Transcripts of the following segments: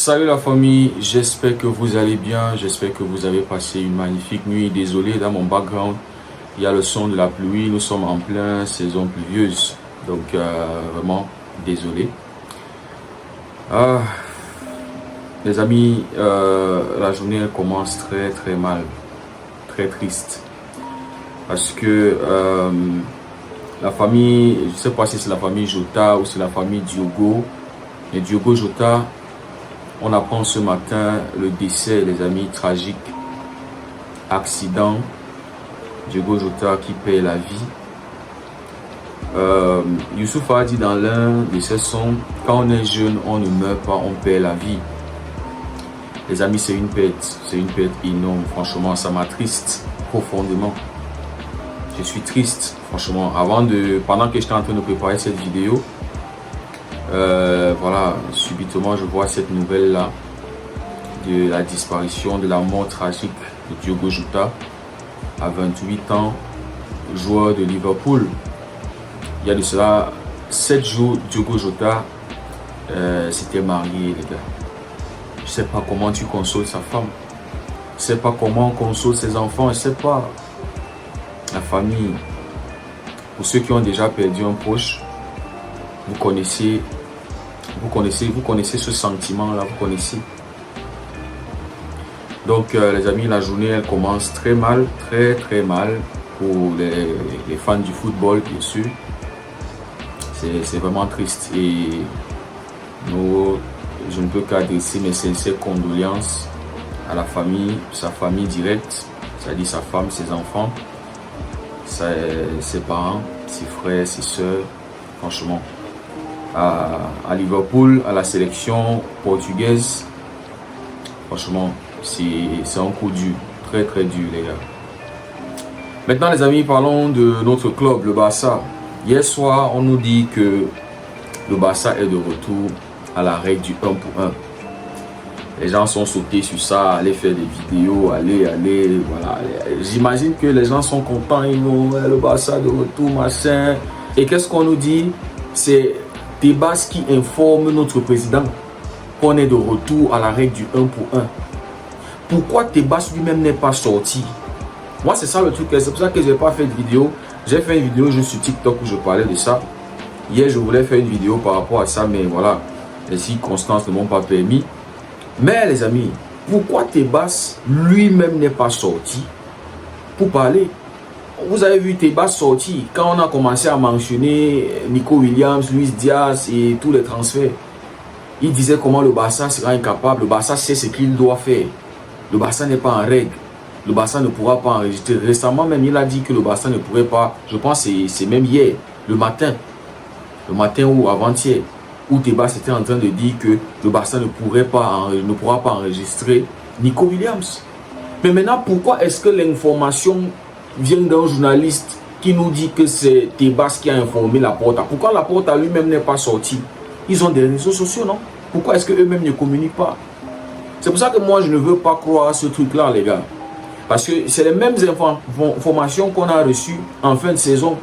Salut la famille, j'espère que vous allez bien, j'espère que vous avez passé une magnifique nuit. Désolé, dans mon background, il y a le son de la pluie, nous sommes en pleine saison pluvieuse, donc vraiment désolé. Les amis, la journée elle commence très mal, très triste, parce que la famille, je ne sais pas si c'est la famille Jota ou c'est la famille Diogo, mais Diogo Jota, on apprend ce matin le décès, les amis, tragique, accident, Diogo Jota qui perd la vie. Youssouf a dit dans l'un de ses sons, quand on est jeune, on ne meurt pas, on perd la vie. Les amis, c'est une perte énorme, franchement, ça m'attriste profondément. Je suis triste, franchement. Pendant que j'étais en train de préparer cette vidéo, voilà, subitement je vois cette nouvelle là de la disparition, de la mort tragique de Diogo Jota à 28 ans, joueur de Liverpool. Il y a de cela 7 jours, Diogo Jota s'était marié, les gars. Je sais pas comment tu consoles sa femme, je sais pas comment on console ses enfants, je sais pas. La famille, pour ceux qui ont déjà perdu un proche, vous connaissez ce sentiment-là, vous connaissez. Donc, les amis, la journée, elle commence très mal, très mal pour les fans du football, bien sûr. C'est vraiment triste et je ne peux qu'adresser mes sincères condoléances à la famille, sa famille directe, c'est-à-dire sa femme, ses enfants, ses parents, ses frères, ses soeurs, franchement. À Liverpool, à la sélection portugaise, franchement, c'est un coup dur, très dur, les gars. Maintenant, les amis, parlons de notre club, le Barça. Hier soir, on nous dit que le Barça est de retour à la règle du 1 pour 1. Les gens sont sautés sur ça, aller faire des vidéos, aller, voilà. J'imagine que les gens sont contents, ils vont le Barça de retour, machin. Et qu'est-ce qu'on nous dit? C'est Tebas qui informe notre président qu'on est de retour à la règle du 1 pour 1. Pourquoi Tebas lui-même n'est pas sorti? Moi, c'est ça le truc. C'est pour ça que je n'ai pas fait de vidéo. J'ai fait une vidéo juste sur TikTok où je parlais de ça. Hier, je voulais faire une vidéo par rapport à ça, mais voilà, les circonstances ne m'ont pas permis. Mais les amis, pourquoi Tebas lui-même n'est pas sorti pour parler? Vous avez vu Tebas sortir quand on a commencé à mentionner Nico Williams, Luis Diaz et tous les transferts. Il disait comment le Barça sera incapable, le Barça sait ce qu'il doit faire. Le Barça n'est pas en règle, le Barça ne pourra pas enregistrer. Récemment même, il a dit que le Barça ne pourrait pas, je pense que c'est même hier, le matin ou avant-hier, où Tebas était en train de dire que le Barça ne pourra pas enregistrer Nico Williams. Mais maintenant, pourquoi est-ce que l'information vient d'un journaliste qui nous dit que c'est Tebas qui a informé Laporta? Pourquoi Laporta lui-même n'est pas sorti? Ils ont des réseaux sociaux, non? Pourquoi est-ce qu'eux-mêmes ne communiquent pas? C'est pour ça que moi, je ne veux pas croire à ce truc-là, les gars. Parce que c'est les mêmes informations qu'on a reçues en fin de saison.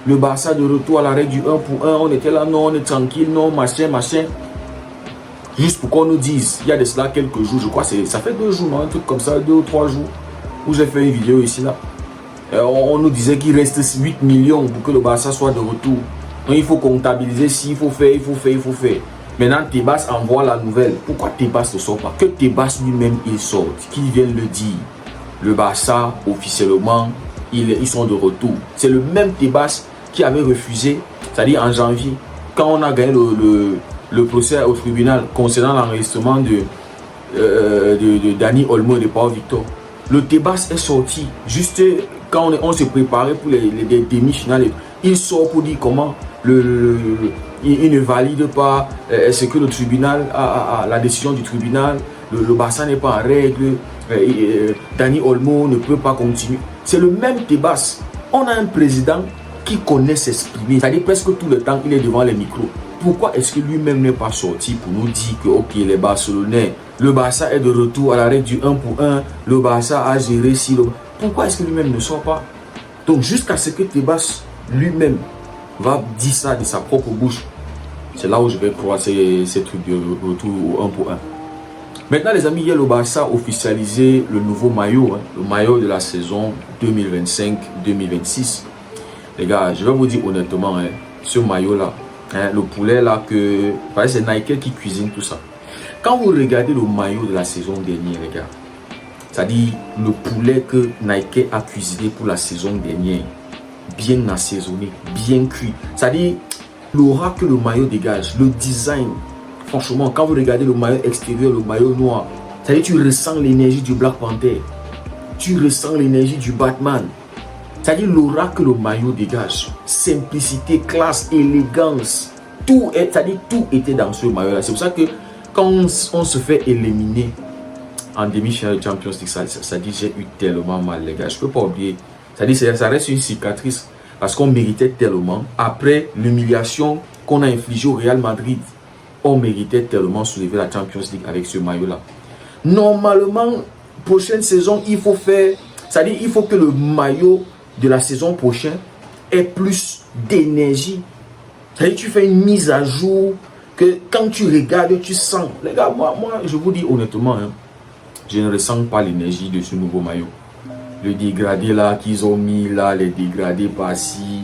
Le Barça de retour à la règle du 1 pour 1, on était là, non, on est tranquille, non, machin. Juste pour qu'on nous dise, il y a de cela quelques jours, je crois, ça fait 2 jours, non, un truc comme ça, 2 ou 3 jours, où j'ai fait une vidéo ici, là. On nous disait qu'il reste 8 millions pour que le Barça soit de retour. Donc il faut comptabiliser, il faut faire. Maintenant, Tebas envoie la nouvelle. Pourquoi Tebas ne sort pas? Que Tebas lui-même, il sorte, qu'il vienne le dire. Le Barça, officiellement, ils sont de retour. C'est le même Tebas qui avait refusé, c'est-à-dire en janvier, quand on a gagné le procès au tribunal concernant l'enregistrement de Dani Olmo et de Pau Victor. Le Tebas est sorti juste quand on se préparait pour les demi-finales. Il sort pour dire comment il ne valide pas ce que le tribunal la décision du tribunal. Le Barça n'est pas en règle. Dani Olmo ne peut pas continuer. C'est le même Tebas. On a un président qui connaît s'exprimer. C'est-à-dire presque tout le temps, il est devant les micros. Pourquoi est-ce que lui-même n'est pas sorti pour nous dire que ok, les Barcelonais, le Barça est de retour à la règle du 1 pour 1, le Barça a géré si le... Pourquoi est-ce que lui-même ne sort pas? Donc jusqu'à ce que Tebas lui-même va dire ça de sa propre bouche, c'est là où je vais croire ces trucs de retour au 1 pour 1. Maintenant, les amis, hier, le Barça a officialisé le nouveau maillot, le maillot de la saison 2025-2026. Les gars, je vais vous dire honnêtement, ce maillot-là, le poulet là, c'est Nike qui cuisine tout ça. Quand vous regardez le maillot de la saison dernière, les gars, c'est-à-dire le poulet que Nike a cuisiné pour la saison dernière, bien assaisonné, bien cuit. C'est-à-dire l'aura que le maillot dégage, le design. Franchement, quand vous regardez le maillot extérieur, le maillot noir, c'est-à-dire tu ressens l'énergie du Black Panther. Tu ressens l'énergie du Batman. C'est-à-dire l'aura que le maillot dégage. Simplicité, classe, élégance. Tout était dans ce maillot-là. C'est pour ça que quand on se fait éliminer en demi-finale de Champions League, ça dit j'ai eu tellement mal, les gars. Je ne peux pas oublier. Ça reste une cicatrice parce qu'on méritait tellement. Après l'humiliation qu'on a infligée au Real Madrid, on méritait tellement soulever la Champions League avec ce maillot-là. Normalement, prochaine saison, il faut que le maillot de la saison prochaine ait plus d'énergie. C'est-à-dire tu fais une mise à jour que quand tu regardes, tu sens. Les gars, moi je vous dis honnêtement, je ne ressens pas l'énergie de ce nouveau maillot. Le dégradé là qu'ils ont mis là, les dégradés par-ci,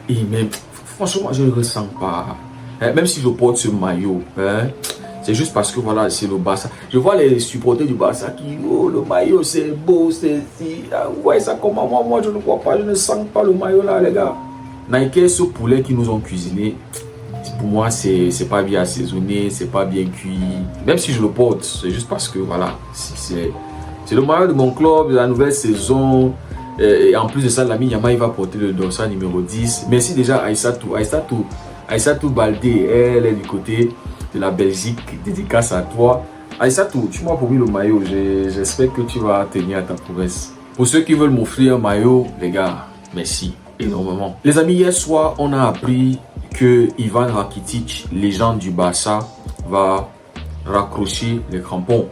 et même, franchement, je ne ressens pas. Même si je porte ce maillot, c'est juste parce que voilà, c'est le Barça. Je vois les supporters du Barça qui, oh, le maillot c'est beau, c'est si. Ouais, ça comment moi je ne vois pas, je ne sens pas le maillot là, les gars. Nike, ce poulet qu'ils nous ont cuisiné, pour moi, c'est pas bien assaisonné, c'est pas bien cuit. Même si je le porte, c'est juste parce que voilà, c'est le maillot de mon club, de la nouvelle saison. Et en plus de ça, l'ami Yama, il va porter le dorsal numéro 10. Merci déjà à Aïssatou Baldé, elle est du côté de la Belgique, dédicace à toi. Aïssatou, tu m'as promis le maillot, j'espère que tu vas tenir à ta promesse. Pour ceux qui veulent m'offrir un maillot, les gars, merci énormément. Les amis, hier soir, on a appris que Ivan Rakitic, légende du Barça, va raccrocher les crampons.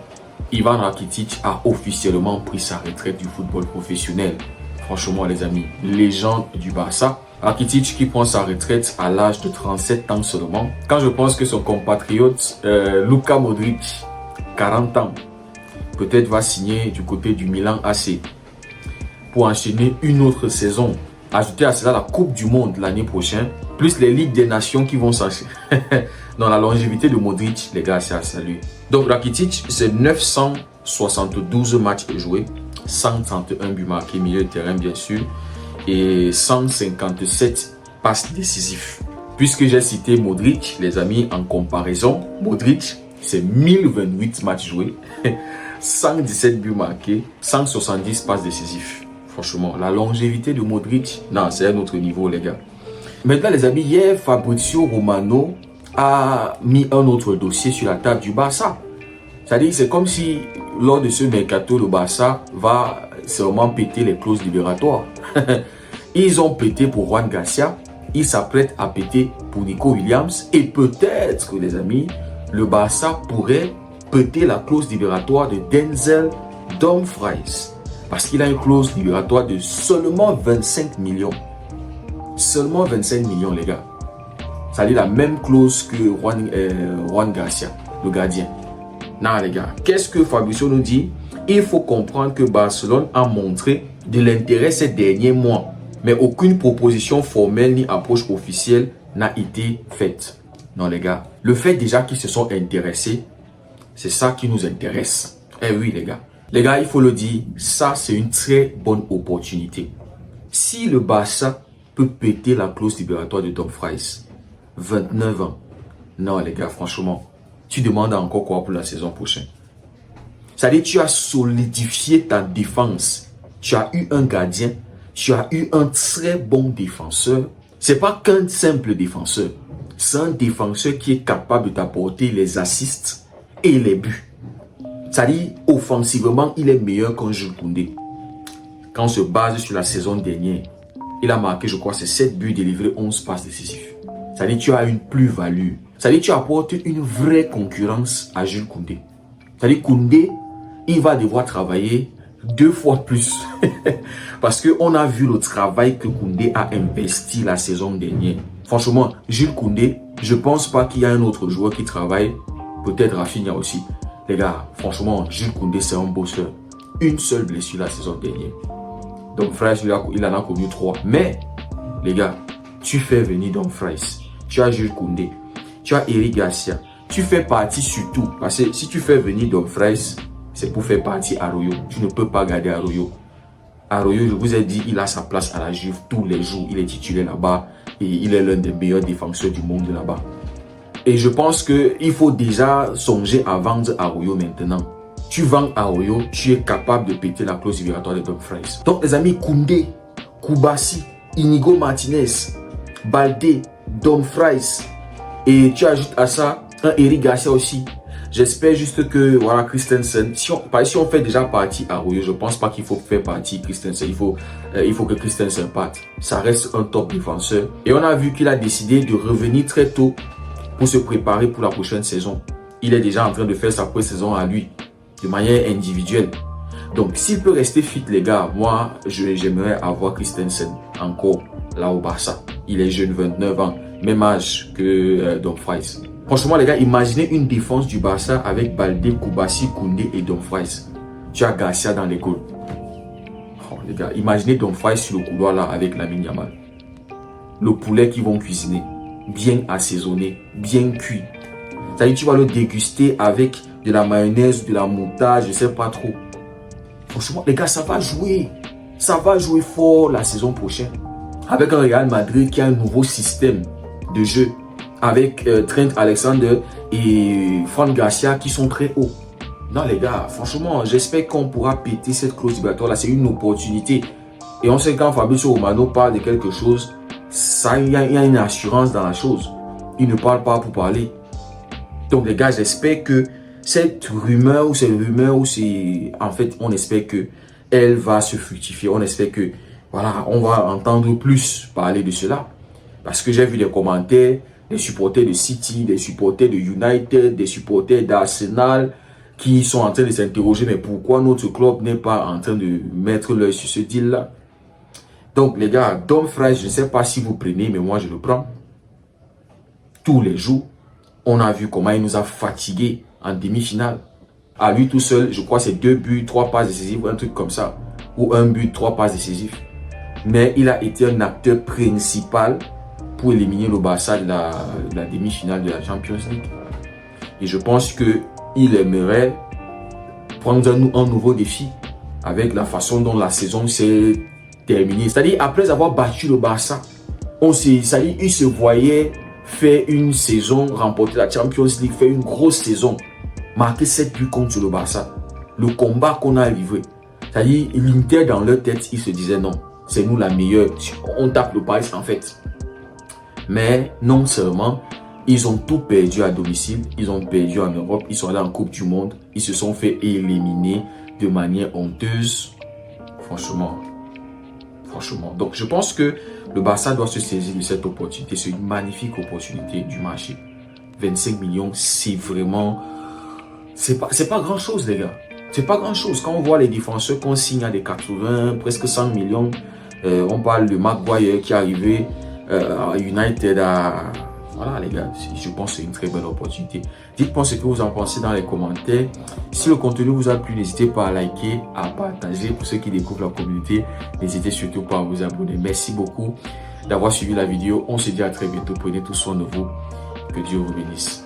Ivan Rakitic a officiellement pris sa retraite du football professionnel. Franchement, les amis, légende du Barça. Rakitic qui prend sa retraite à l'âge de 37 ans seulement. Quand je pense que son compatriote Luka Modric, 40 ans, peut-être va signer du côté du Milan AC pour enchaîner une autre saison. Ajouter à cela la Coupe du Monde l'année prochaine, plus les Ligues des Nations qui vont s'enchaîner. Dans la longévité de Modric, les gars, c'est à saluer. Donc Rakitic, c'est 972 matchs joués, 131 buts marqués, milieu de terrain bien sûr, et 157 passes décisives. Puisque j'ai cité Modric, les amis, en comparaison, Modric, c'est 1028 matchs joués, 117 buts marqués, 170 passes décisives. Franchement, la longévité de Modric, non, c'est un autre niveau, les gars. Maintenant, les amis, hier, Fabrizio Romano a mis un autre dossier sur la table du Barça. C'est-à-dire, c'est comme si, lors de ce mercato, le Barça va sûrement péter les clauses libératoires. Ils ont pété pour Juan Garcia, ils s'apprêtent à péter pour Nico Williams, et peut-être, les amis, le Barça pourrait péter la clause libératoire de Denzel Dumfries. Parce qu'il a une clause libératoire de seulement 25 millions. Seulement 25 millions, les gars. C'est-à-dire la même clause que Juan Garcia, le gardien. Non, les gars. Qu'est-ce que Fabrizio nous dit? Il faut comprendre que Barcelone a montré de l'intérêt ces derniers mois. Mais aucune proposition formelle ni approche officielle n'a été faite. Non, les gars. Le fait déjà qu'ils se sont intéressés, c'est ça qui nous intéresse. Eh oui, les gars. Les gars, il faut le dire, ça c'est une très bonne opportunité. Si le Barça peut péter la clause libératoire de Dumfries, 29 ans, non les gars, franchement, tu demandes encore quoi pour la saison prochaine? C'est-à-dire tu as solidifié ta défense, tu as eu un gardien, tu as eu un très bon défenseur. C'est pas qu'un simple défenseur, c'est un défenseur qui est capable de t'apporter les assists et les buts. C'est-à-dire, offensivement, il est meilleur qu'un Jules Koundé. Quand on se base sur la saison dernière, il a marqué, je crois, c'est 7 buts délivrés, 11 passes décisives. C'est-à-dire, tu as une plus-value. C'est-à-dire, tu apportes une vraie concurrence à Jules Koundé. C'est-à-dire, Koundé, il va devoir travailler 2 fois plus. Parce qu'on a vu le travail que Koundé a investi la saison dernière. Franchement, Jules Koundé, je ne pense pas qu'il y a un autre joueur qui travaille, peut-être Rafinha aussi. Les gars, franchement, Jules Koundé, c'est un bosseur. Une seule blessure la saison dernière. Dumfries, il en a connu 3. Mais, les gars, tu fais venir Dumfries. Tu as Jules Koundé. Tu as Eric Garcia. Tu fais partie surtout. Parce que si tu fais venir Dumfries, c'est pour faire partie Arroyo. Tu ne peux pas garder Arroyo. Arroyo, je vous ai dit, il a sa place à la Juve tous les jours. Il est titulaire là-bas. Et il est l'un des meilleurs défenseurs du monde là-bas. Et je pense qu'il faut déjà songer à vendre Arroyo maintenant. Tu vends Arroyo, tu es capable de péter la clause libératoire de Dumfries. Donc les amis, Koundé, Koubassi, Inigo Martinez, Baldé, Dumfries. Et tu ajoutes à ça un Eric Garcia aussi. J'espère juste que voilà Christensen, si on fait déjà partie Arroyo, je ne pense pas qu'il faut faire partie Christensen. Il faut que Christensen parte. Ça reste un top défenseur. Et on a vu qu'il a décidé de revenir très tôt pour se préparer pour la prochaine saison. Il est déjà en train de faire sa pré-saison à lui, de manière individuelle. Donc, s'il peut rester fit, les gars, moi, j'aimerais avoir Christensen encore là au Barça. Il est jeune, 29 ans, même âge que Dumfries. Franchement, les gars, imaginez une défense du Barça avec Baldé, Koubassi, Koundé et Dumfries. Tu as Garcia dans les goals. Oh, les gars, imaginez Dumfries sur le couloir là avec Lamine Yamal. Le poulet qu'ils vont cuisiner. Bien assaisonné, bien cuit. C'est-à-dire tu vas le déguster avec de la mayonnaise, de la moutarde, je ne sais pas trop. Franchement, les gars, ça va jouer. Ça va jouer fort la saison prochaine. Avec un Real Madrid qui a un nouveau système de jeu. Avec Trent Alexander et Fran Garcia qui sont très hauts. Non, les gars, franchement, j'espère qu'on pourra péter cette clause libératoire là. C'est une opportunité. Et on sait quand Fabrizio Romano parle de quelque chose, il y a une assurance dans la chose. Il ne parle pas pour parler. Donc les gars, j'espère que cette rumeur ou en fait, on espère que elle va se fructifier. On espère que voilà, on va entendre plus parler de cela. Parce que j'ai vu des commentaires des supporters de City, des supporters de United, des supporters d'Arsenal qui sont en train de s'interroger, mais pourquoi notre club n'est pas en train de mettre l'œil sur ce deal-là? Donc les gars, Dumfries, je ne sais pas si vous prenez, mais moi je le prends. Tous les jours, on a vu comment il nous a fatigués en demi-finale. À lui tout seul, je crois c'est 2 buts, 3 passes décisives, un truc comme ça. Ou 1 but, 3 passes décisives. Mais il a été un acteur principal pour éliminer le Barça de la demi-finale de la Champions League. Et je pense qu'il aimerait prendre un nouveau défi avec la façon dont la saison s'est terminée. C'est-à-dire, après avoir battu le Barça, il se voyait faire une saison, remporter la Champions League, faire une grosse saison, marquer 7 buts contre le Barça. Le combat qu'on a livré. C'est-à-dire, l'Inter dans leur tête, ils se disaient non, c'est nous la meilleure. On tape le Paris en fait. Mais non seulement, ils ont tout perdu à domicile, ils ont perdu en Europe, ils sont allés en Coupe du Monde, ils se sont fait éliminer de manière honteuse. Franchement. Donc je pense que le Barça doit se saisir de cette opportunité. C'est une magnifique opportunité du marché. 25 millions, c'est vraiment... C'est pas grand chose les gars. C'est pas grand chose. Quand on voit les défenseurs qu'on signe à des 80, presque 100 millions, on parle de Maguire qui est arrivé à United à... Voilà les gars, je pense que c'est une très bonne opportunité. Dites-moi ce que vous en pensez dans les commentaires. Si le contenu vous a plu, n'hésitez pas à liker, à partager. Pour ceux qui découvrent la communauté, n'hésitez surtout pas à vous abonner. Merci beaucoup d'avoir suivi la vidéo. On se dit à très bientôt. Prenez tout soin de vous. Que Dieu vous bénisse.